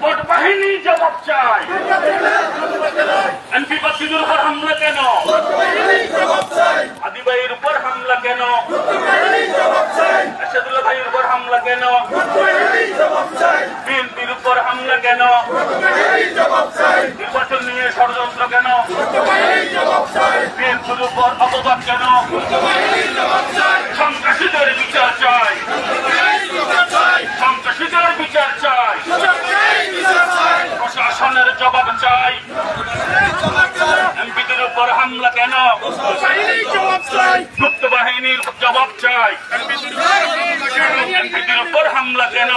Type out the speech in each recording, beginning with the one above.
Vote বাহিনী জবাব চাই। এমপি বাসীদের উপর হামলা কেন? আদি ভাইয়ের উপর হামলা কেন? এরশাদুল্লাহ ভাইয়ের উপর হামলা কেন? বিএনপির উপর হামলা কেন? নির্বাচন নিয়ে ষড়যন্ত্র কেন? বিএনপির উপর অপবাদ কেন? সন্ত্রাসীদের বিচার চাই, সন্ত্রাসীদের বিচার চাই, প্রশাসনের জবাব চাই। এমপিদের উপর হামলা কেন? গুপ্ত বাহিনীর জবাব চাই। এমপিদের উপর হামলা কেন?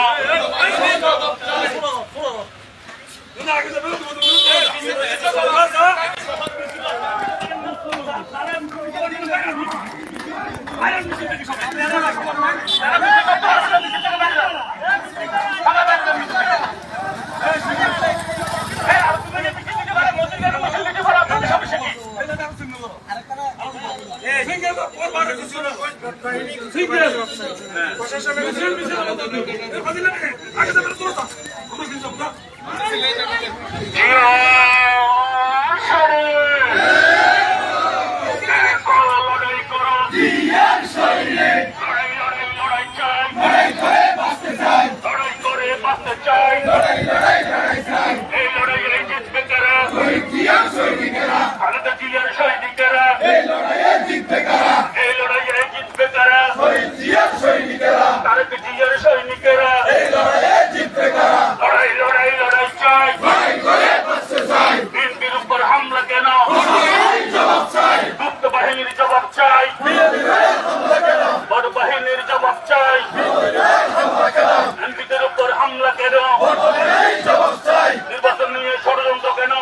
নির্বাচন নিয়ে ষড়যন্ত্র কেন?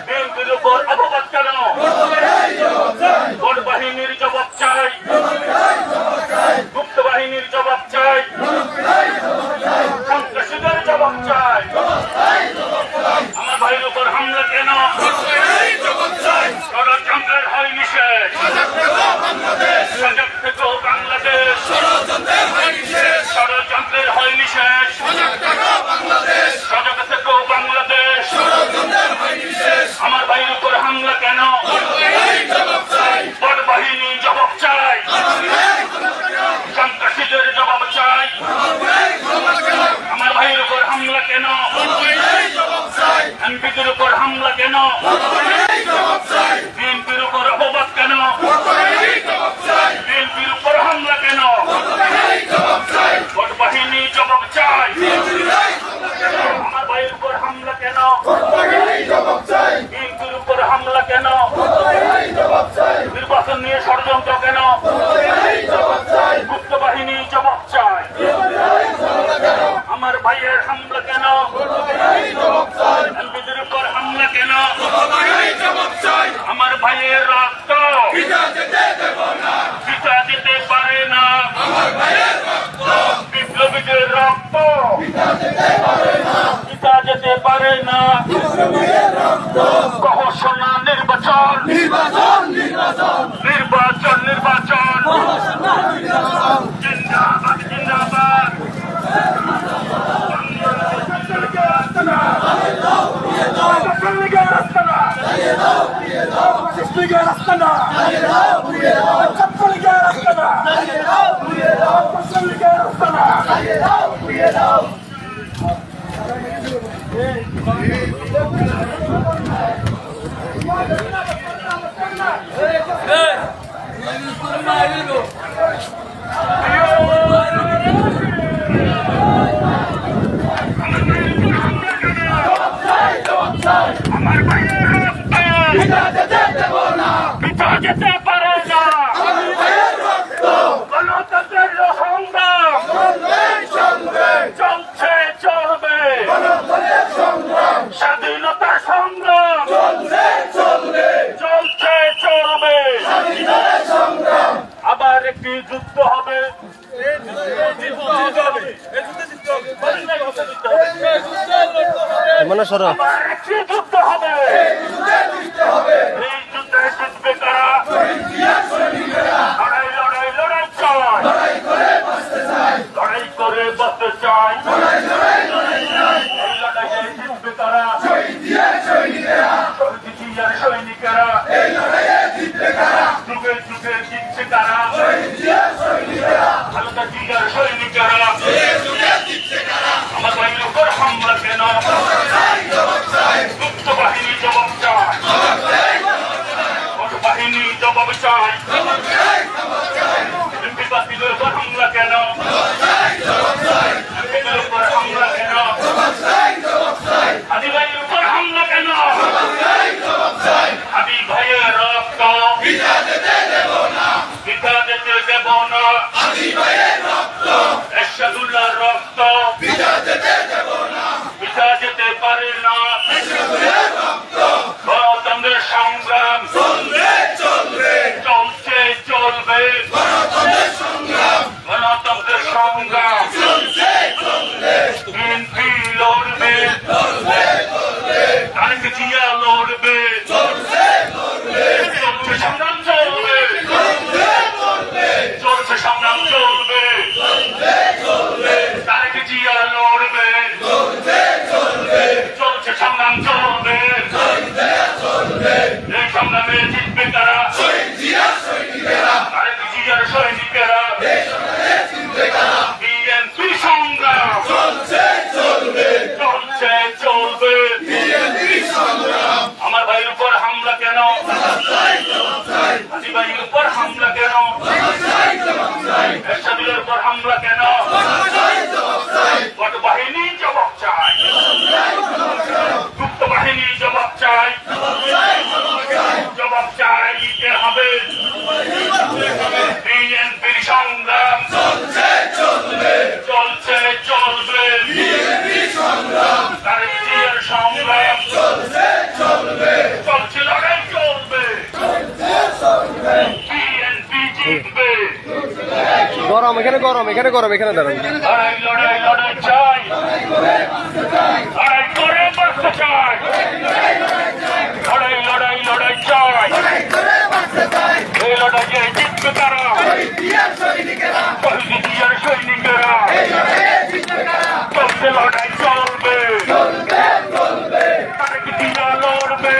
বিএনপির উপর অপবাদ কেন? ভোট বাহিনীর জবাব চাই, গুপ্ত বাহিনীর জবাব চাই, সন্ত্রাসীদের জবাব চাই। আমার ভাইয়ের উপর হামলা কেন? ষড়যন্ত্রের হয় নিষেধ, সজাগ থেকেও বাংলাদেশ, ষড়যন্ত্রের হয় নিষেধ, সজাগ থেকেও বাংলাদেশ। আমার ভাইয়ের উপর হামলা কেন? ভোট বাহিনী জবাব চাই, সন্ত্রাসীদের জবাব চাই। আমার ভাইয়ের উপর হামলা কেন? এমপিদের উপর হামলা কেন? বিএনপির উপর অপবাদ কেন? বিএনপির উপর হামলা কেন? ভোট বাহিনী জবাব চাই। আমার ভাইয়ের উপর হামলা কেন? বিএনপির উপর হামলা কেন? নির্বাচন নিয়ে ষড়যন্ত্র কেন? গুপ্ত বাহিনী জবাব চাই। আমার ভাইয়ের হামলা কেন? এমপিদের উপর হামলা কেন? আমার ভাইয়ের রক্ত পিতা যেতে পারে না, বিপ্লবীদের রক্ত পিতা যেতে পারে না। ঘোষণা নির্বাচন, নির্বাচন, নির্বাচন, জিন্দাবাদ, জিন্দাবাদ। আমার ভাইয়ের রক্ত পিতা যেতে পারে না, গণতন্ত্রের সংগ্রাম চলছে, চলবে, স্বাধীনতার সংগ্রাম চলছে, চলবে। আবার একটি যুদ্ধ হবে, আবার একটি যুদ্ধ হবে। এই যুদ্ধে জিতবে কারা? লড়াই, লড়াই, লড়াই চাই, লড়াই করে বাঁচতে চাই। হামলা কেন? কত বাহিনী জবাব চাই, গুপ্ত বাহিনী জবাব চাই, জবাব চাই দিতে হবে। বিএনপির সংগ্রাম চলছে চলবে, তারেক জিয়ার সংগ্রাম চলছে, লড়াই চলবে, বিএনপি জিতবে। গরম এখানে গরম এখানে গরম এখানে দাঁড়ান। লড়াই লড়াই লড়াই চাই, লড়াই করে বাঁচতে চাই, লড়াই লড়াই লড়াই চাই, এই লড়াইয়ে জিতবে তারা, শহীদ জিয়ার সৈনিকেরা। চলছে লড়াই চলবে, তারেক জিয়া লড়বে,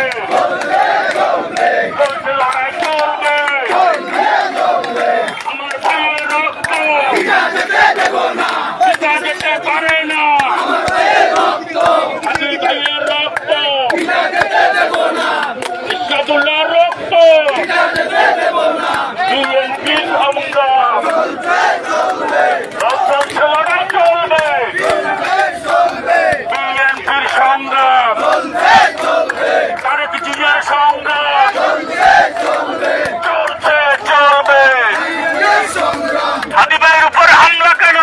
চলছে লড়াই চলবে। আমার ভাইয়ের রক্ত পিতা যেতে পারে না, আমি ভাইয়ের রক্ত, ইসলামুল্লাহ রক্ত, বিএনপির সংগ্রাম চলছে, লড়াই চলবে, বিএনপির সংগ্রাম, তারেক জিয়ার সংগ্রাম চলছে চলবে। হাদি ভাইয়ের উপর হামলা কেন?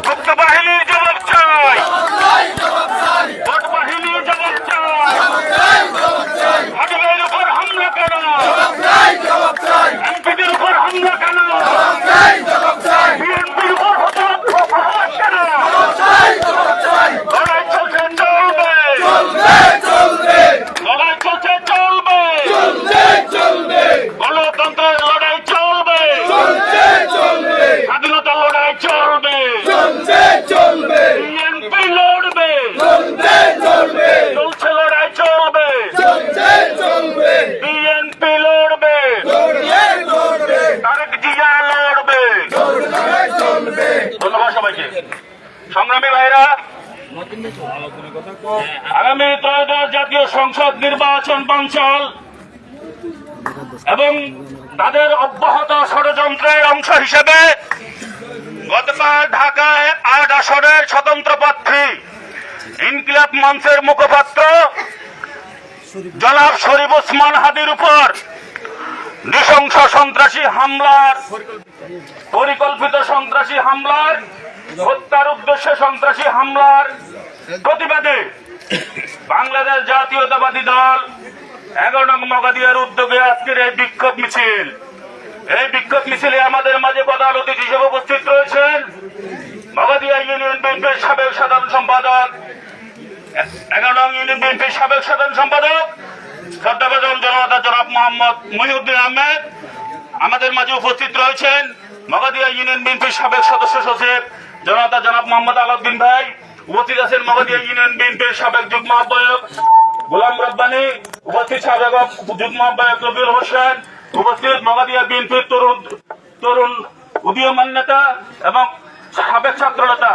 গুপ্ত বাহিনীর জবাব চাই, ভোট বাহিনীর জবাব চাই। হাদি ভাইয়ের উপর হামলা কেন? এমপিদের উপর হামলা কেন? বিএনপির উপর প্রহার কেন? লড়াই চলছে চলবে, লড়াই চলছে চলবে, গণতন্ত্রের লড়াই চলবে, স্বাধীনতার লড়াই চলবে, বিএনপি লড়বে, চলছে লড়াই চলবে, বিএনপি লড়বে, তারেক জিয়া লড়বে। ধন্যবাদ সবাইকে। সংগ্রামী ভাইরা, আগামী ত্রয়োদশ জাতীয় সংসদ নির্বাচন বানচাল এবং তাদের অব্যাহত ষড়যন্ত্রের অংশ হিসেবে গতকাল ঢাকায় ৮ আসনের স্বতন্ত্র প্রার্থী ইনকিলাব মঞ্চের মুখপাত্র জনাব শরীফ ওসমান হাদির উপর নৃশংস সন্ত্রাসী হামলার, পরিকল্পিত সন্ত্রাসী হামলার, হত্যার উদ্দেশ্যে সন্ত্রাসী হামলার প্রতিবাদে বাংলাদেশ জাতীয়তাবাদী দল 11 নং মগাদিয়ার উদ্যোগে আজকের এই বিক্ষোভ মিছিল। এই বিক্ষোভ মিছিলে আমাদের মাঝে প্রধান অতিথি হিসেবে উপস্থিত রয়েছেন মগাদিয়া ইউনিয়ন বিএনপির সাবেক সাধারণ সম্পাদক, 11 নং ইউনিয়ন বিএনপির সাবেক সাধারণ সম্পাদক শ্রদ্ধাভাজন জনতা জনাব মোহাম্মদ মহিউদ্দিন আহমেদ। আমাদের মাঝে উপস্থিত রয়েছেন মগাদিয়া ইউনিয়ন বিএনপির সাবেক সদস্য সচিব জনতা জনাব মোহাম্মদ আলাউদ্দিন ভাই। উপস্থিত আছেন মগাদিয়া ইউনিয়ন বিএনপির সাবেক যুগ্ম আহ্বায়ক গোলাম রব্বানী, উপস্থিত সাবেক যুগ্ম আহ্বায়ক রবিউল হোসেন, উপস্থিত মগাদিয়া বিএনপির তরুণ উদীয়মান নেতা এবং সাবেক ছাত্র নেতা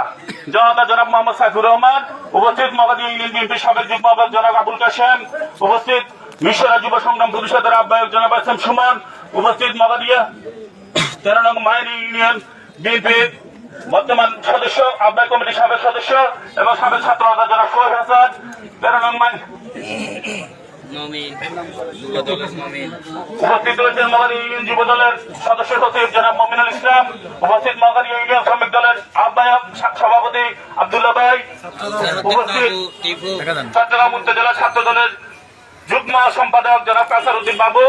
জনতা জনাব মোহাম্মদ সাইফুর রহমান, উপস্থিত মগাদিয়া ইউনিয়ন বিএনপির সাবেক যুগ্ম আহ্বায়ক জনাব আবুল কাশেম, উপস্থিত মিশরা যুব সংগ্রাম পরিষদের আহ্বায়ক জনাব এস এম সুমন, উপস্থিত মগাদিয়া 13 নং মায়েরি ইউনিয়ন বিএনপির বর্তমান সদস্য, আহ্বায়ক কমিটির সাবেক সদস্য এবং সাবেক ছাত্র নেতা জনাব সোহেল হাসান, 13 নং উপস্থিত রয়েছেন মগাদিয়া ইউনিয়ন যুব দলের সদস্য সচিব জনাব মমিনুল ইসলাম, উপস্থিত মগাদিয়া ইউনিয়ন শ্রমিক দলের আহ্বায়ক সভাপতি আব্দুল্লাহ ভাই, উপস্থিত চট্টগ্রাম উত্তর জেলা ছাত্র দলের যুগ্ম সম্পাদক জনাব কাসার উদ্দিন বাবু,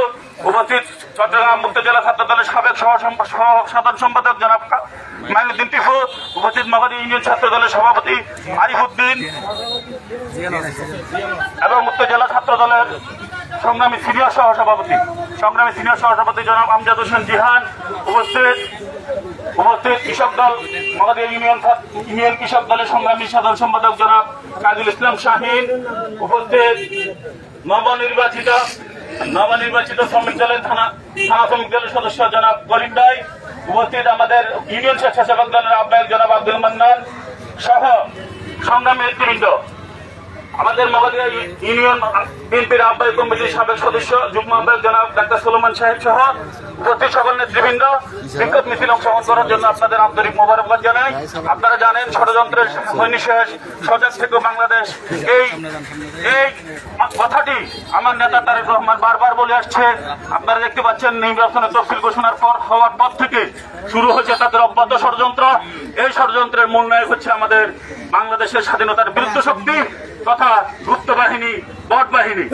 উপস্থিত চট্টগ্রাম উত্তর জেলা ছাত্র দলের সাবেক সাধারণ সম্পাদক জনাব মাইনুদ্দিন টিফু, উপস্থিত মগাদিয়া ইউনিয়ন ছাত্র দলের সভাপতি আরিফ উদ্দিন এবং উত্তর জেলা ছাত্র দলের সংগ্রামী সিনিয়র সহসভাপতি জনাব আমজাদ হোসেন জিহান, উপস্থিত কৃষক দল মগাদিয়া ইউনিয়ন কৃষক দলের সংগ্রামী সাধারণ সম্পাদক জনাব কাজী ইসলাম শাহিন, উপস্থিত নবনির্বাচিত শ্রমিক দলের থানা শ্রমিক দলের সদস্য জনাব করিম ভাই, উপস্থিত আমাদের ইউনিয়ন স্বেচ্ছাসেবক দলের আহ্বায়ক জনাব আব্দুল মান্নান সহ সংগ্রামী নেতৃবৃন্দ। আমাদের মাওবাদিয়া ইউনিয়ন বিএনপির আহ্বায়ক কমিটির সাবেক সদস্য যুগ্ম আহ্বায়ক জনাব ডাক্তার সুলেমান সাহেব সহ উপস্থিত সকল নেতৃবৃন্দ বিক্ষোভ মিছিল অংশগ্রহণ করার জন্য আপনাদের আন্তরিক মোবারকবাদ জানাই। আপনারা জানেন ষড়যন্ত্রের সৈনিশেষ সজাগ থেকে বাংলাদেশ, এই কথাটি আমার নেতা তারেক রহমান বারবার বলে আসছে। আপনারা দেখতে পাচ্ছেন নির্বাচনের তফসিল ঘোষণার পর হওয়ার পর থেকে শুরু হয়েছে তাদের অব্যাহত ষড়যন্ত্র। এই ষড়যন্ত্রের মূল নায়ক হচ্ছে আমাদের বাংলাদেশের স্বাধীনতার বিরুদ্ধ শক্তি তথা গুপ্ত বাহিনী, বট বাহিনী।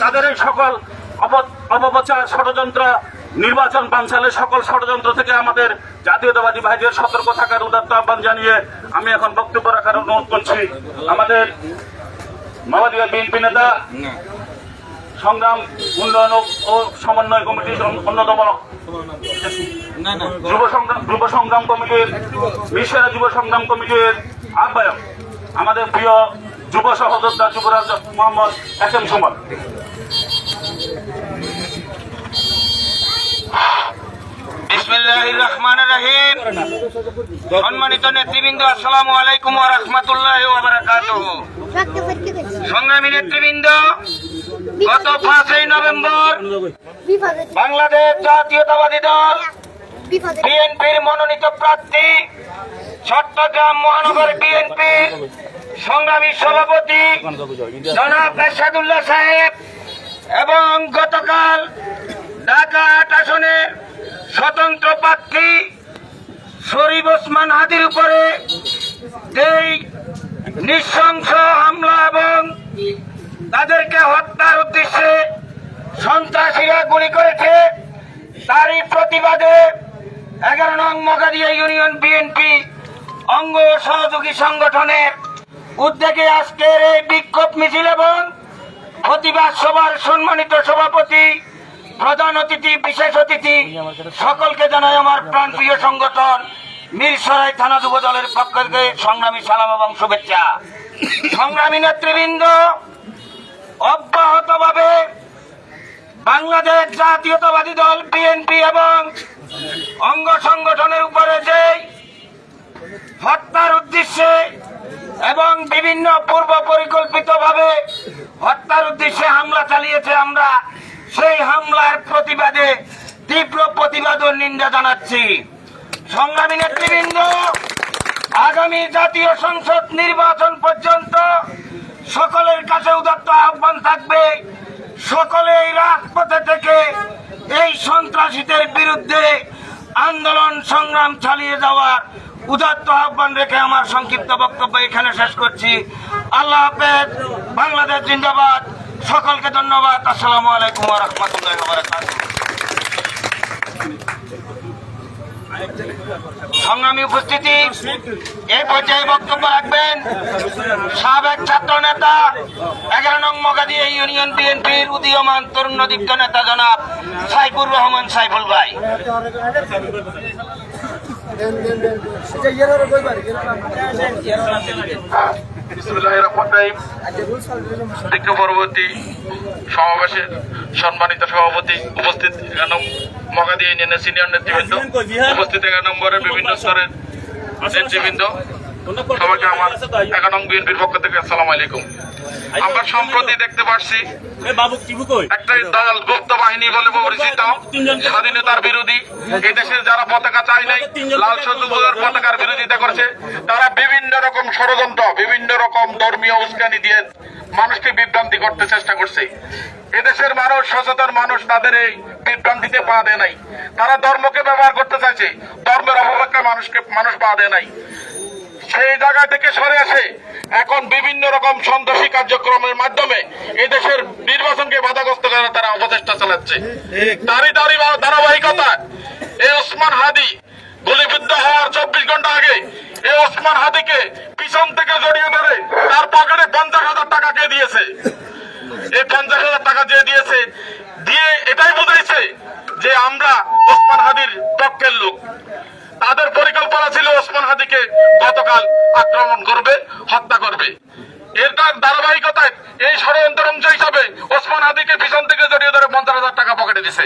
তাদের এই সকল অপপ্রচার ষড়যন্ত্র, নির্বাচন বানচালের সকল ষড়যন্ত্র থেকে আমাদের জাতীয়তাবাদী ভাইদের সতর্ক থাকার উদাত্ত আহ্বান জানিয়ে আমি এখন বক্তব্য রাখার অনুরোধ করছি। আমাদের মাওবাদিয়া বিএনপি নেতা, সংগ্রাম উন্নয়ন ও সমন্বয় কমিটির অন্যতম যুব সংগ্রাম কমিটির মিশরা যুব সংগ্রাম কমিটির আহ্বায়ক, আমাদের প্রিয় যুব সহযোদ্ধা যুবরাজ মোহাম্মদ এস এম সুমন। বিসমিল্লাহির রহমানির রহিম। সম্মানিত নেতৃবৃন্দ, আসসালামু আলাইকুম ওয়া রাহমাতুল্লাহি ওয়া বারাকাতুহু। সংগ্রামী নেতৃবৃন্দ, গত 5ই নভেম্বর বাংলাদেশ জাতীয়তাবাদী দল বিএনপির মনোনীত প্রার্থী চট্টগ্রাম মহানগর বিএনপির সংগ্রামী সভাপতি জনাব এরশাদুল্লাহ সাহেব এবং গতকাল ঢাকা 8 আসনের স্বতন্ত্র প্রার্থী শরীফ ওসমান হাদির উপরে এই নৃশংস হামলা এবং তাদেরকে হত্যার উদ্দেশ্যে সন্ত্রাসীরা গুলি করেছে, তারই প্রতিবাদে 11 নং মগাদিয়া ইউনিয়ন বিএনপি অঙ্গ সহযোগী সংগঠনের উদ্যোগে আজকের এই বিক্ষোভ মিছিল এবং প্রতিবাদ সভার সম্মানিত সভাপতি, প্রধান অতিথি, বিশেষ অতিথি সকলকে জানাই আমার প্রাণপ্রিয় সংগঠন মিরসরাই থানা যুব দলের পক্ষ থেকে সংগ্রামী সালাম এবং শুভেচ্ছা। সংগ্রামী নেতৃবৃন্দ, অব্যাহতভাবে বাংলাদেশ জাতীয়তাবাদী দল বিএনপি এবং অঙ্গ সংগঠনের উপরে যে হত্যার উদ্দেশ্যে এবং বিভিন্ন পূর্ব পরিকল্পিতভাবে হত্যার উদ্দেশ্যে হামলা চালিয়েছে, আমরা সেই হামলার প্রতিবাদে তীব্র প্রতিবাদ ও নিন্দা জানাচ্ছি। সংগ্রামী নেতৃবৃন্দ, আগামী জাতীয় সংসদ নির্বাচন পর্যন্ত সকলের কাছে উদাত্ত আহ্বান থাকবে, সকলেই রাজপথে থেকে এই সন্ত্রাসীদের বিরুদ্ধে আন্দোলন সংগ্রাম চালিয়ে যাওয়ার উদাত্ত আহ্বান রেখে আমার সংক্ষিপ্ত বক্তব্য এখানে শেষ করছি। আল্লাহ হাফেজ। বাংলাদেশ জিন্দাবাদ। সকলকে ধন্যবাদ। আসসালামু আলাইকুম ওয়া রাহমাতুল্লাহি ওয়া বারাকাতুহু। সংগ্রামী উপস্থিতি, এই পর্যায়ে বক্তব্য রাখবেন সাবেক ছাত্র নেতা 11 নং মগাদিয়া ইউনিয়ন বিএনপির উদীয়মান তরুণ দীপ্ত নেতা জনাব সাইফুর রহমান সাইফুল ভাই। বিক্ষোভ পরবর্তী সমাবেশের সম্মানিত সভাপতি, উপস্থিত মগাদিয়া ইউনিয়নের সিনিয়র নেতৃবৃন্দ, উপস্থিত 11 নম্বরের বিভিন্ন স্তরের নেতৃবৃন্দ, সবাইকে আমার 11 নং বিএনপির পক্ষ থেকে আসসালামু আলাইকুম। আমরা সম্প্রতি দেখতে পাচ্ছি একটা দল গুপ্ত বাহিনী বলে পরিচিত স্বাধীনতার বিরোধী, এই দেশের যারা পতাকা চায় নাই, লাল সবুজ পতাকার বিরোধিতা করছে, তারা বিভিন্ন রকম ষড়যন্ত্র, বিভিন্ন রকম ধর্মীয় উস্কানি দিয়ে মানুষকে বিভ্রান্তি করতে চেষ্টা করছে। এদেশের মানুষ, সচেতন মানুষ তাদের এই বিভ্রান্তিতে পা দেয় নাই। তারা ধর্মকে ব্যবহার করতে চাইছে, ধর্মের অপব্যাখ্যায় মানুষ পা দেয় নাই। সেই জায়গা থেকে সরে আসে এখন বিভিন্ন রকম সন্ত্রাসী কার্যক্রমের মাধ্যমে এদেশের নির্বাচনকে বাধাগ্রস্ত করার তারা অপচেষ্টা চালাচ্ছে। তারই ধারাবাহিকতা এই ওসমান হাদি গুলিবিদ্ধ হওয়ার 24 ঘন্টা আগে এই ওসমান হাদিকে পিছন থেকে জড়িয়ে ধরে তার পকেটে 50,000 টাকা কে দিয়েছে। এই 50,000 টাকা যে দিয়েছে, দিয়ে এটাই বুঝাইছে যে আমরা ওসমান হাদির পক্ষের লোক। তাদের পরিকল্পনা ছিল ওসমান হাদিকে গতকাল আক্রমণ করবে, হত্যা করবে। এটার ধারাবাহিকতায় এই ষড়যন্ত্র অংশ হিসাবে ওসমান হাদিকে পিছন থেকে জড়িয়ে ধরে 50,000 টাকা পকেটে দিছে।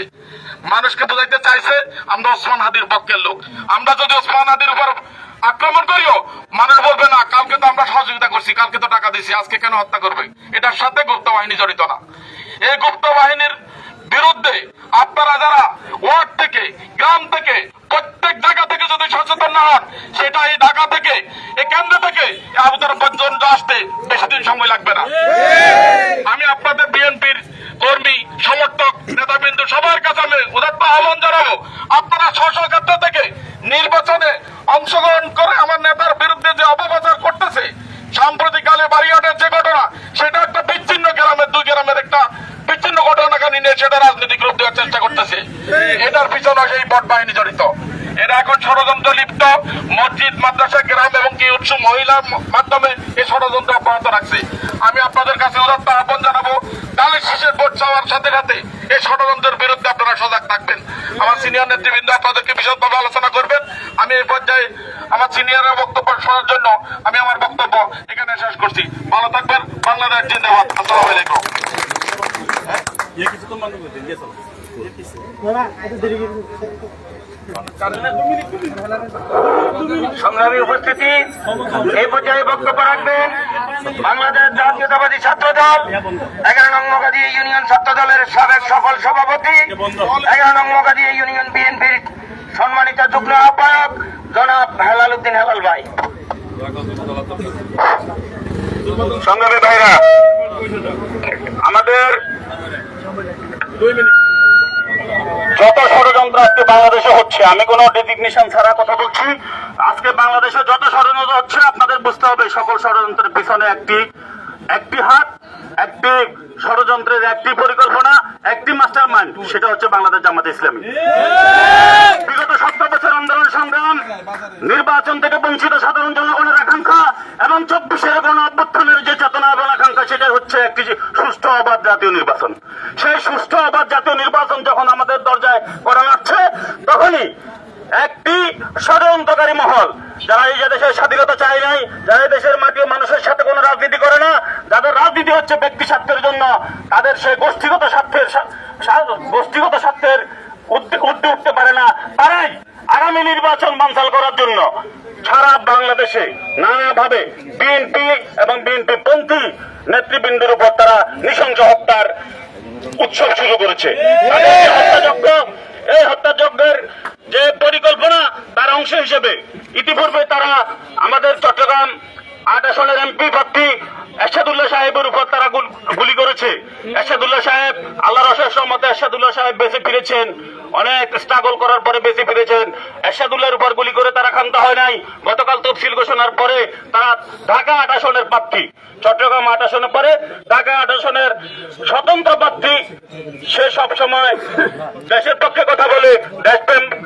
মানুষকে বোঝাইতে চাইছে আমরা ওসমান হাদির পক্ষের লোক। আমরা যদি ওসমান হাদির উপর আক্রমণ করিও, মানুষ বলবে না কালকে তো আমরা সহযোগিতা দিছি, আজকে কেন হত্যা করবে? এটার সাথে গুপ্ত বাহিনী জড়িত না। এই গুপ্ত বাহিনীর বিরুদ্ধে আপনারা যারা ওয়ার্ড থেকে, গ্রাম থেকে, প্রত্যেক জায়গা থেকে যদি সচেতন না হন, সেটা এই ঢাকা থেকে, এই কেন্দ্র থেকে আবুদার পর্যন্ত আসতে বেশি দিন সময় লাগবে না। আমি আপনাদের বিএনপির কর্মী, সমর্থক, নেতাবৃন্দ সবার কাছে আমি উদাত্ত আহ্বান জানাবো, আপনারা স্ব ক্ষেত্র থেকে নির্বাচনে অংশগ্রহণ করে আমার নেতার বিরুদ্ধে যে অপপ্রচার করতেছে, সাম্প্রতিককালে বারিয়াটের যে ঘটনা, সেটা একটা বিচ্ছিন্ন গ্রামের, দুই গ্রামের একটা বিচ্ছিন্ন ঘটনাকে নিয়ে সেটা রাজনৈতিক রূপ দেওয়ার চেষ্টা করতেছে। এটার পিছনে সেই বট বাহিনী জড়িত। এরা এখন ষড়যন্ত্র লিপ্ত, মসজিদ, মাদ্রাসা, গ্রাম এবং কি উৎস মহিলার মাধ্যমে এই ষড়যন্ত্র অব্যাহত রাখছে। আমি আপনাদের কাছে উদাত্ত আহ্বান জানাবো, তাহলে শীষের ভোট চাওয়ার সাথে সাথে এই ষড়যন্ত্রের বিরুদ্ধে আপনারা সজাগ থাকবেন। আমার সিনিয়র নেতৃবৃন্দ আপনাদেরকে বিশদভাবে আলোচনা করবেন। আমি এই পর্যায়ে আমার সিনিয়রের বক্তব্য শোনার জন্য আমি আমার বক্তব্য এখানে শেষ করছি। ভালো থাকবেন। বাংলাদেশ জিন্দাবাদ। আসসালামু আলাইকুম। সংগ্রামী উপস্থিতি, এই পর্যায়ে বক্তব্য রাখবেন বাংলাদেশ জাতীয়তাবাদী ছাত্র দল 11 নং মগাদি ইউনিয়ন ছাত্র দলের সাবেক সফল সভাপতি, 11 নং মগাদি ইউনিয়ন বিএনপির সম্মানিত যুগ্ম আহ্বায়ক জনাব হেলাল উদ্দিন হেলাল ভাই। সংগ্রামী ভাইরা, আমাদের যত ষড়যন্ত্র আজকে বাংলাদেশে হচ্ছে, আমি কোনো ডেজিগনেশন ছাড়া কথা বলছি, আজকে বাংলাদেশে যত ষড়যন্ত্র হচ্ছে আপনাদের বুঝতে হবে সকল ষড়যন্ত্রের পিছনে একটি হাত, একটি ষড়যন্ত্রের একটি পরিকল্পনা, একটি মাস্টার মাইন্ড, সেটা হচ্ছে বাংলাদেশ জামাতে ইসলামী। বিগত 70 বছর আন্দোলন সংগ্রাম, নির্বাচন থেকে বঞ্চিত সাধারণ জনগণের আকাঙ্ক্ষা এবং 24-এর গণ অভ্যুত্থানের যে চেতনা এবং আকাঙ্ক্ষা, সেটাই হচ্ছে একটি সুষ্ঠু অবাধ জাতীয় নির্বাচন। সেই সুষ্ঠু অবাধ জাতীয় নির্বাচন যখন আমাদের দরজায় করা হচ্ছে, তখনই একটি ষড়যন্ত্রকারী মহল, যারা এই দেশের স্বাধীনতা চায় নাই, যারা এই দেশের মাটি ও মানুষের সাথে কোনো রাজনীতি করে না, যাদের রাজনীতি হচ্ছে ব্যক্তি স্বার্থের জন্য, তাদের সেই গোষ্ঠীগত স্বার্থের ঊর্ধ্বে উঠতে পারে না, তারাই আগামী নির্বাচন বানচাল করার জন্য সারা বাংলাদেশে নানাভাবে বিএনপি এবং বিএনপি পন্থী নেতৃবৃন্দের উপর তারা নৃশংস হত্যার উৎসব শুরু করেছে। এই হত্যাযজ্ঞের যে পরিকল্পনা, তার অংশ হিসেবে ইতিপূর্বে তারা আমাদের চট্টগ্রাম 8 আসনের এমপি প্রার্থী এরশাদুল্লাহ সাহেবের উপর তারা গুলি করেছে। এরশাদুল্লাহ সাহেব, আল্লাহর অশেষ রহমতে এরশাদুল্লাহ সাহেব বেঁচে ফিরেছেন, অনেক স্ট্রাগল করার পরে বেঁচে ফিরেছেন। এরশাদুল্লাহর উপর গুলি করে তারা ক্ষান্ত হয় নাই। গতকাল তফসিল ঘোষণার পরে তারা ঢাকা 8 আসনের প্রার্থী, চট্টগ্রাম 8 আসনের পরে ঢাকা 8 আসনের স্বতন্ত্র প্রার্থী। সে সবসময় দেশের পক্ষে কথা বলে,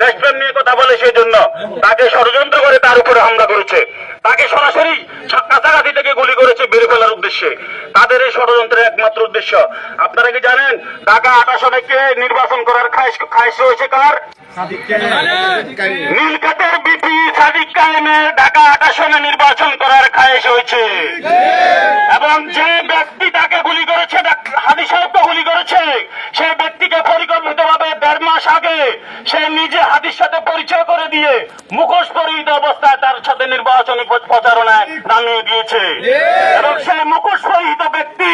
দেশপ্রেম নিয়ে কথা বলে, সেই জন্য তাকে ষড়যন্ত্র করে তার উপরে হামলা করেছে, তাকে সরাসরি কাছাকাছি থেকে গুলি করেছে মেরে ফেলার উদ্দেশ্যে। তাদের এই ষড়যন্ত্রের একমাত্র উদ্দেশ্য, আপনারা কি জানেন ঢাকা 8 আসনে কে নির্বাচন করার খায়েশ রয়েছে কার? নীলক্ষেতের বিপি সাদিক কায়েমের ঢাকা 8 আসনে নির্বাচন করার খায়েশ হয়েছে। এবং যে ব্যক্তি তাকে গুলি করেছে, হাদি সাহেবকে গুলি করেছে, সেই ব্যক্তিকে পরিকল্পিতভাবে 1.5 মাস আগে সে নিজে হাদির সাথে পরিচয় করে দিয়ে মুখোশ পরিহিত অবস্থায় তার সাথে নির্বাচনী প্রচারণায় নামিয়ে দিয়েছে। এবং সেই মুখোশ পরিহিত ব্যক্তি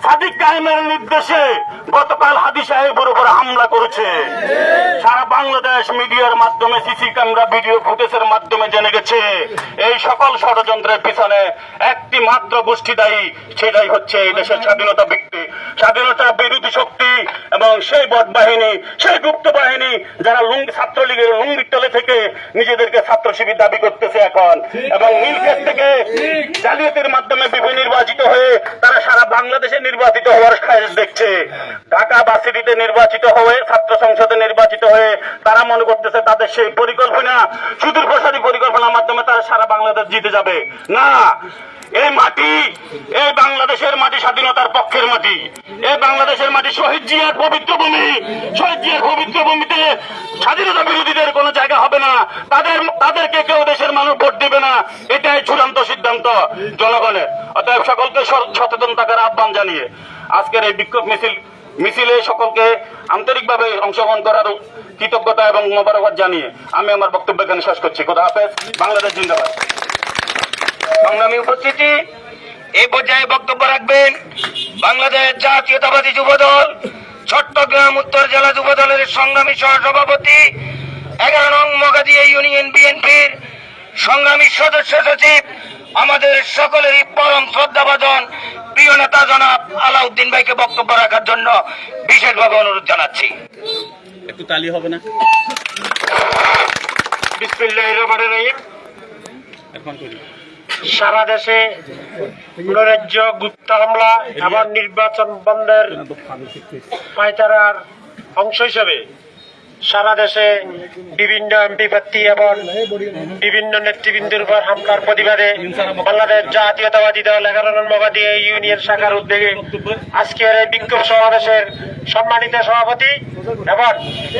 সাদিক কায়েমের নির্দেশে গতকাল হাদি সাহেবের উপর হামলা করেছে। সারা বাংলাদেশ মিডিয়ার মাধ্যমে, সিসি ক্যামেরা ভিডিও ফুটেজের মাধ্যমে জেনে গেছে এই সকল ষড়যন্ত্রের পিছনে একটি মাত্র গোষ্ঠী দায়ী, সেটাই হচ্ছে এই দেশের স্বাধীনতা স্বাধীনতা বিরোধী শক্তি এবং সেই বট বাহিনী, সেই গুপ্ত বাহিনী, যারা ছাত্রলীগের লুঙ্গির তলে থেকে নিজেদেরকে ছাত্র শিবির দাবি করতেছে এখন, এবং নীলক্ষেত থেকে জালিয়াতির মাধ্যমে বিভিন্ন নির্বাচিত হয়ে তারা সারা বাংলাদেশে নির্বাচিত হওয়ার খায়েশ দেখছে। ঢাকা ভার্সিটিতে নির্বাচিত হয়ে, ছাত্র সংসদে নির্বাচিত হয়ে তারা মনে করতেছে তাদের সেই পরিকল্পনা, সুদূর প্রসারী পরিকল্পনার মাধ্যমে তারা সারা বাংলাদেশ জিতে যাবে। না, এই মাটি, এই বাংলাদেশের মাটি স্বাধীনতার পক্ষের মাটি। এই বাংলাদেশের মাটি শহীদ জিয়ার পবিত্র ভূমি। শহীদ জিয়ার পবিত্র ভূমিতে স্বাধীনতা বিরোধীদের কোনো জায়গা হবে না। তাদেরকে কেউ দেশের মানুষ ভোট দেবে না, এটাই চূড়ান্ত সিদ্ধান্ত জনগণের। অতএব সকলকে সচেতন থাকার আহ্বান জানিয়ে আজকের এই বিক্ষোভ মিছিলে সকলকে আন্তরিকভাবে অংশগ্রহণ করার কৃতজ্ঞতা এবং মোবারকবাদ জানিয়ে আমি আমার বক্তব্য এখানে শেষ করছি। খোদা হাফেজ। বাংলাদেশ জিন্দাবাদ। সংগ্রামী উপস্থিতি, এই পর্যায়ে বক্তব্য রাখবেন বাংলাদেশ জাতীয়তাবাদী যুবদল চট্টগ্রাম উত্তর জেলা যুবদলের সংগ্রামী সহসভাপতি 11 নং মগাদিয়া ইউনিয়ন বিএনপির সংগ্রামী সদস্য সচিব আমাদের সকলেরই পরম শ্রদ্ধাভাজন প্রিয় নেতা জনাব আলাউদ্দিন ভাইকে বক্তব্য রাখার জন্য বিশেষভাবে অনুরোধ জানাচ্ছি। একটু তালি হবে না? বিসমিল্লাহির রহমানির রহিম। এখন করি। সারা দেশে নৈরাজ্য, গুপ্ত হামলা এবং নির্বাচন বন্ধের পায়তারার অংশ হিসেবে সারা দেশে বিভিন্ন এমপি প্রার্থী এবং বিভিন্ন নেতৃবৃন্দের উপর হামলার প্রতিবাদে বাংলাদেশ জাতীয়তাবাদী দল 11 নং মগাদিয়া ইউনিয়ন শাখার উদ্যোগে আজকের এই বিক্ষোভ সমাবেশের সম্মানিত সভাপতি এবং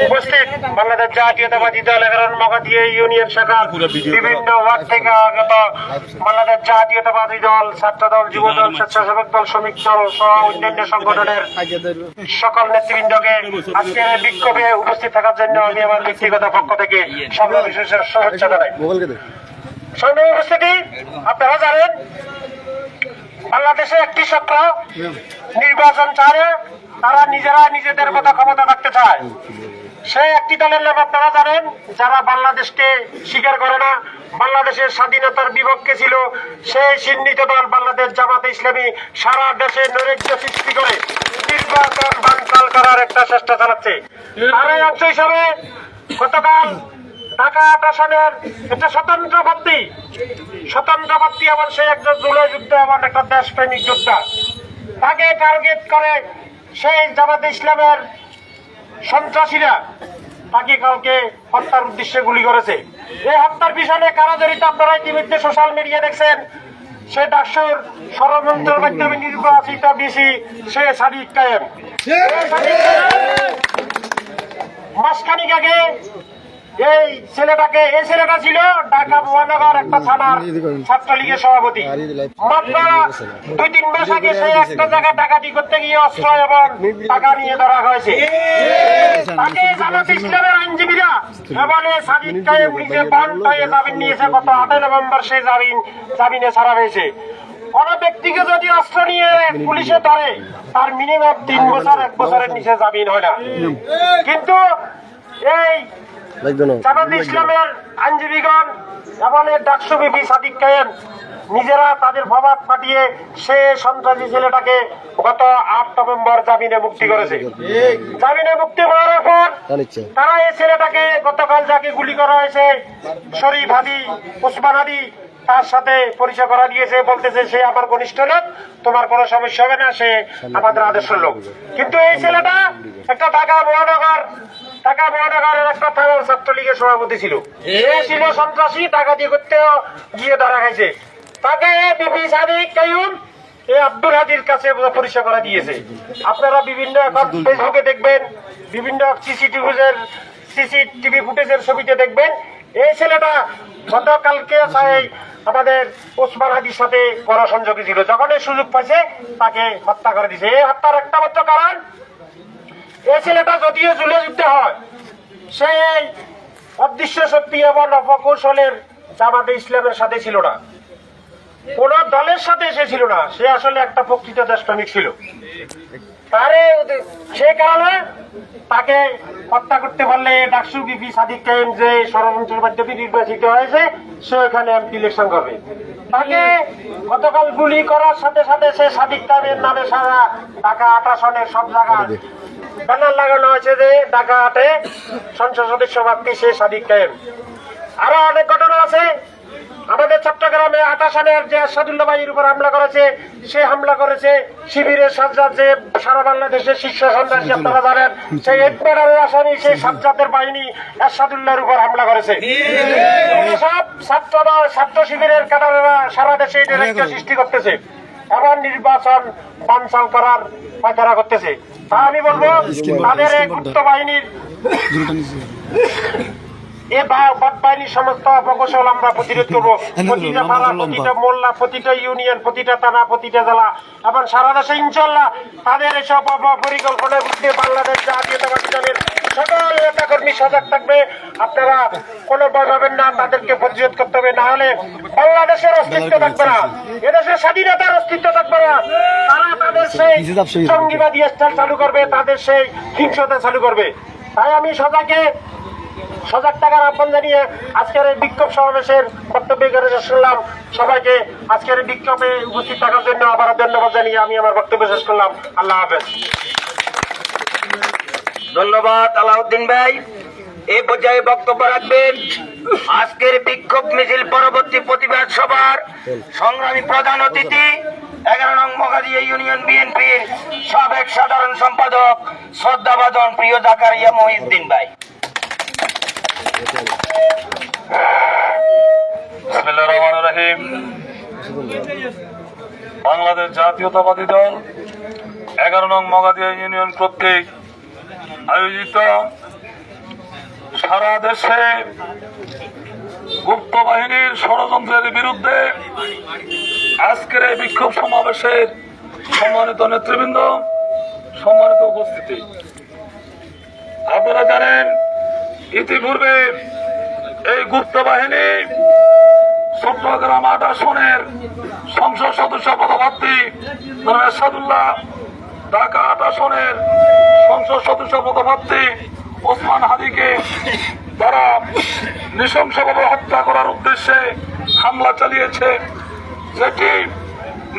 উপস্থিত বাংলাদেশ জাতীয়তাবাদী দল 11 নং মগাদিয়া ইউনিয়ন শাখার বিভিন্ন ওয়ার্ড থেকে আগত বাংলাদেশ জাতীয়তাবাদী দল, ছাত্র দল, যুব দল, স্বেচ্ছাসেবক দল, শ্রমিক দল সহ অন্যান্য সংগঠনের সকল নেতৃবৃন্দকে আজকের এই বিক্ষোভে উপস্থিত থাকার জন্য আমি আমার ব্যক্তিগত পক্ষ থেকে সর্ববিশেষের শুভেচ্ছা জানাই। সংগ্রামী উপস্থিতি, আপনারা জানেন বাংলাদেশে একটি চক্র নির্বাচন চায়, তারা নিজেরা নিজেদের মতো ক্ষমতা রাখতে চায়। সেই একটি দলের নাম আপনারা জানেন, যারা বাংলাদেশকে স্বীকার করে না, বাংলাদেশের স্বাধীনতার বিপক্ষে ছিল। সেই চিহ্নিত দল বাংলাদেশ জামাতে ইসলামী সারা দেশে নৈরাজ্য সৃষ্টি করে নির্বাচন বানচাল করার একটা চেষ্টা চালাচ্ছে। তারই অংশ হিসাবে গতকাল ঢাকা 8 আসনের একটা স্বতন্ত্র প্রার্থী এবং সে একজন জুলাই যোদ্ধা এবং একটা দেশপ্রেমিক যোদ্ধা, তাকে টার্গেট করে সেই জামাতে ইসলামের সন্ত্রাসীরা তাকে কালকে হত্যার উদ্দেশ্যে গুলি করেছে। এই হত্যার পিছনে কারা জড়িত আপনারা ইতিমধ্যে সোশ্যাল মিডিয়া দেখছেন। সে ডাকসুর ষড়যন্ত্রের মাধ্যমে নির্বাচিত বিসি সে সাদিক কায়েম। মাসখানিক আগে এই ছেলেটা ছিল ঢাকা মহানগর একটা থানার ছাত্রলীগের সভাপতি। মাত্র 2-3 মাস আগে সে একটা জায়গায় ডাকাতি করতে গিয়ে অস্ত্র এবং টাকা নিয়ে ধরা হয়েছে। তাকে জামাতে ইসলামের আইনজীবীরা এবং সাদিক কায়েম নিজে বন্ড হয়ে জামিন নিয়েছে। গত 8 নভেম্বর সে জামিনে ছাড়া হয়েছে। কোন ব্যক্তিকে যদি অস্ত্র নিয়ে পুলিশে ধরে তার মিনিমাম 3 বছর 1 বছরের নিচে জামিন হয় না। কিন্তু এই জামাতে ইসলামের আইনজীবীগণ এবং ডাকসু বিপি সাদিক কায়েম নিজেরা তাদের প্রভাব খাটিয়ে সে সন্ত্রাসী ছেলেটাকে গত 8 নভেম্বর জামিনে মুক্তি করেছে। জামিনে মুক্তি করার পর তারা এই ছেলেটাকে গতকাল যাকে গুলি করা হয়েছে শরীফ হাদি, ওসমান হাদি, তার সাথে পরিচয় করা দিয়েছে, বলতেছে সে আমার ঘনিষ্ঠ লোক, তোমার কোনো সমস্যা হবে না, সে আমাদের আদর্শের লোক। কিন্তু এই ছেলেটা একটা ঢাকা মহানগরের একটা থানার ছাত্রলীগের সভাপতি ছিল। সে ছিল সন্ত্রাসী, টাকা দিয়ে করতে গিয়ে ধরা খাইছে। তাকে বিপি সাদিক কাইয়ুম এই আব্দুল হাদির কাছে পরিচয় করা দিয়েছে। আপনারা বিভিন্ন এখন ফেসবুকে দেখবেন, বিভিন্ন সিসিটিভি ফুটেজের ছবিতে দেখবেন এই ছেলেটা গতকালকে আমাদের ওসমান হাদির সাথে করা সংযোগী ছিল। যখন এই সুযোগ পাইছে তাকে হত্যা করে দিয়েছে। এই হত্যার একটা মাত্র কারণ, এই ছেলেটা যদিও জুলে যুদ্ধে হয়, সেই অদৃশ্য শক্তি এবং অপকৌশলের জামাতে ইসলামের সাথে ছিল না, কোন দলের সাথে সে ছিল না। সে আসলে একটা প্রকৃত দেশপ্রেমিক ছিল। সে কারণে তাকে হত্যা করতে পারলে ডাকসু বিপি সাদিক কায়েম যে ষড়যন্ত্রের মাধ্যমে নির্বাচিত হয়েছে সে ওখানে এমপি ইলেকশন করবে। তাকে গতকাল গুলি করার সাথে সাথে সে সাদিক কায়েমের নামে সারা ঢাকা 8 আসনের সব জায়গায় ব্যানার লাগানো হয়েছে যে ঢাকা 8-এ সংসদ সদস্য প্রার্থী সে সাদিক কায়েম। আরো অনেক ঘটনা আছে। আমাদের চট্টগ্রামে 8 আসনের যে আসাদুল্লাহ ভাইয়ের উপর হামলা করেছে, সে হামলা করেছে শিবিরের সাজ্জাদ, যে সারা বাংলাদেশের শীর্ষ সন্ত্রাসী আপনারা জানেন, সেই একবারের আসামি সেই সাজ্জাদের বাহিনী আসাদুল্লাহর উপর হামলা করেছে। সব ছাত্র শিবিরের ক্যাডারেরা সারা দেশে নৈরাজ্য সৃষ্টি করতেছে এবং নির্বাচন বানচাল করার পায়তারা করতেছে। তা আমি বলবো তাদের এই গুপ্ত বাহিনীর এই বাহিনীর সমস্ত অপকৌশল আমরা প্রতিরোধ করবো। প্রতিটা পাড়া, প্রতিটা মোল্লা, প্রতিটা ইউনিয়ন, প্রতিটা থানা, প্রতিটা জেলা এবং সারা দেশে ইনশাল্লাহ তাদের এসব পরিকল্পনার বিরুদ্ধে বাংলাদেশ জাতীয়তাবাদী দলের সকল নেতা কর্মী সজাগ থাকবে। আপনারা কোনো ভয় পাবেন না, তাদেরকে প্রতিরোধ করতে হবে, না হলে বাংলাদেশের অস্তিত্ব থাকবে না, এদেশের স্বাধীনতার অস্তিত্ব থাকবে না। তারা তাদের সেই জঙ্গিবাদী স্টাইল চালু করবে, তাদের সেই হিংসতা চালু করবে। তাই আমি সজাগ থাকার আহ্বান জানিয়ে আজকের এই বিক্ষোভ সমাবেশের বক্তব্য শেষ করলাম। সবাইকে আজকের এই বিক্ষোভে উপস্থিত থাকার জন্য আবার ধন্যবাদ জানিয়ে আমি আমার বক্তব্য শেষ করলাম। আল্লাহ হাফেজ। ধন্যবাদ আলাউদ্দিন ভাই। এই পর্যায়ে বক্তব্য রাখবেন আজকের বিক্ষোভ মিছিল পরবর্তী প্রতিবাদ সভার সংগ্রামী প্রধান অতিথি 11 নং মগাদিয়া ইউনিয়ন বিএনপির সাবেক সাধারণ সম্পাদক শ্রদ্ধাভাজন প্রিয় জাকারিয়া মহিউদ্দিন ভাই। বিসমিল্লাহির রহমানির রহিম। বাংলাদেশ জাতীয়তাবাদী দল 11 নং মগাদিয়া ইউনিয়ন কর্তৃক আয়োজিত সারা দেশে গুপ্ত বাহিনীর ষড়যন্ত্রের বিরুদ্ধে আজকের এই বিক্ষোভ সমাবেশের সম্মানিত নেতৃবৃন্দ, সম্মানিত উপস্থিতি, আপনারা জানেন ইতিপূর্বে এই গুপ্ত বাহিনী চট্টগ্রাম 8 আসনের সংসদ সদস্য পদপ্রার্থী এরশাদুল্লাহ, ঢাকা 8 আসনের সংসদ সদস্য পদপ্রার্থী ওসমান হাদিকে তারা নৃশংসভাবে হত্যা করার উদ্দেশ্যে হামলা চালিয়েছে, যেটি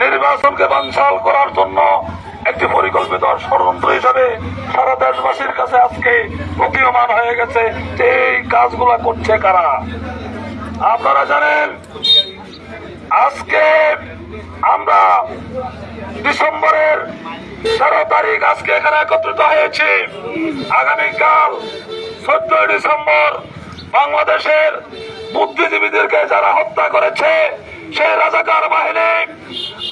নির্বাচনকে বানচাল করার জন্য একটি পরিকল্পিত ষড়যন্ত্র হিসাবে সারা দেশবাসীর কাছে আজকে প্রতীয়মান হয়ে গেছে যে এই কাজগুলা করছে কারা। আপনারা জানেন আজকে আমরা ডিসেম্বরের 13 তারিখ আজকে এখানে একত্রিত হয়েছি। আগামীকাল 14 ডিসেম্বর বাংলাদেশের বুদ্ধিজীবীদেরকে যারা হত্যা করেছে সেই রাজাকার বাহিনী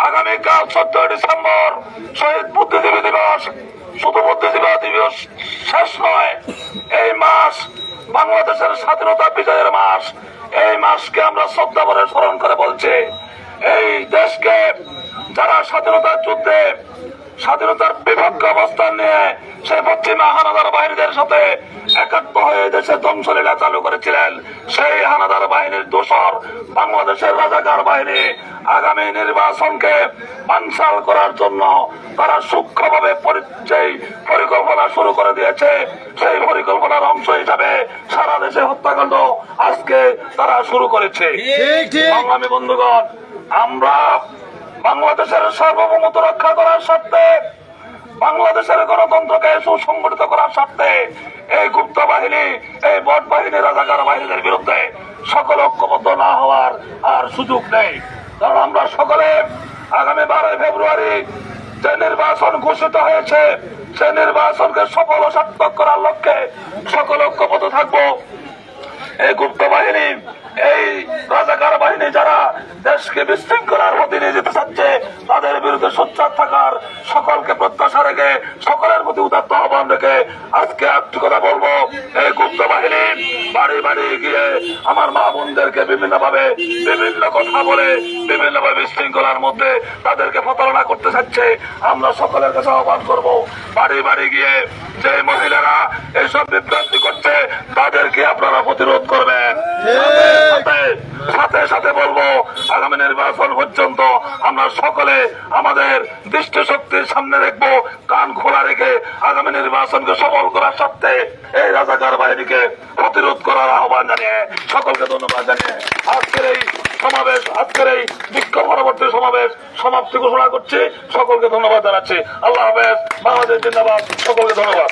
আগামীকাল 14 ডিসেম্বর শহীদ বুদ্ধিজীবী দিবস, শুধু বুদ্ধিজীবী দিবস শেষ নয়, এই মাস বাংলাদেশের স্বাধীনতা বিজয়ের মাস। এই মাসকে আমরা শ্রদ্ধা ভরে স্মরণ করে বলছি, এই দেশকে যারা স্বাধীনতার যুদ্ধে স্বাধীনতার বিপক্ষে অবস্থান নিয়ে সেই পশ্চিমা হানাদার বাহিনীদের সাথে একাত্ম হয়ে দেশে ধ্বংসলীলা চালু করেছিলেন, সেই হানাদার বাহিনীর দোসর বাংলাদেশের রাজাকার বাহিনী আগামী নির্বাচনকে বানচাল করার জন্য তারা সূক্ষ্মভাবে যেই পরিকল্পনা শুরু করে দিয়েছে, সেই পরিকল্পনার অংশ হিসাবে সারা দেশে হত্যাকাণ্ড আজকে তারা শুরু করেছে। সংগ্রামী বন্ধুগণ, আমরা বাংলাদেশের সার্বভৌমত্ব রক্ষা করার স্বার্থে, বাংলাদেশের গণতন্ত্রকে সুসংগঠিত করার স্বার্থে এই গুপ্ত বাহিনী, এই বট বাহিনী, রাজাকার বাহিনীদের বিরুদ্ধে সকল ঐক্যবদ্ধ না হওয়ার আর সুযোগ নেই। কারণ আমরা সকলে আগামী 12 ফেব্রুয়ারি যে নির্বাচন ঘোষিত হয়েছে সেই নির্বাচনকে সফল ও সার্থক করার লক্ষ্যে সকল ঐক্যবদ্ধ থাকবো। এই গুপ্ত বাহিনী, এই রাজাকার বাহিনী যারা দেশকে বিশৃঙ্খলার মধ্যে নিয়ে যেতে চাচ্ছে তাদের বিরুদ্ধে সোচ্চার থাকার সকলকে প্রত্যাশা রেখে, সকলের প্রতি উদাত্ত আহ্বান রেখে আজকে একটু কথা বলবো। এই গুপ্ত বাহিনী বাড়ি বাড়ি গিয়ে আমার মা বোনদেরকে বিভিন্ন কথা বলে বিভিন্নভাবে বিশৃঙ্খলার মধ্যে তাদেরকে প্রতারণা করতে চাচ্ছে। আমরা সকলের কাছে আহ্বান করবো, বাড়ি বাড়ি গিয়ে যে মহিলারা এইসব বিভ্রান্তি করছে তাদেরকে আপনারা প্রতিরোধ করবেন। সাথে সাথে বলবো, আগামী নির্বাচন পর্যন্ত আমরা সকলে আমাদের দৃষ্টি শক্তির সামনে রাখবো, কান খোলা রেখে আগামী নির্বাচনকে সফল করার স্বার্থে এই রাজাকার বাহিনীকে প্রতিরোধ করার আহ্বান জানিয়ে সকলকে ধন্যবাদ জানিয়ে আজকের এই সমাবেশ, আজকের এই বিক্ষোভ পরবর্তী সমাবেশ সমাপ্তি ঘোষণা করছি। সকলকে ধন্যবাদ জানাচ্ছি। আল্লাহ হাফেজ। বাংলাদেশ জিন্দাবাদ। সকলকে ধন্যবাদ।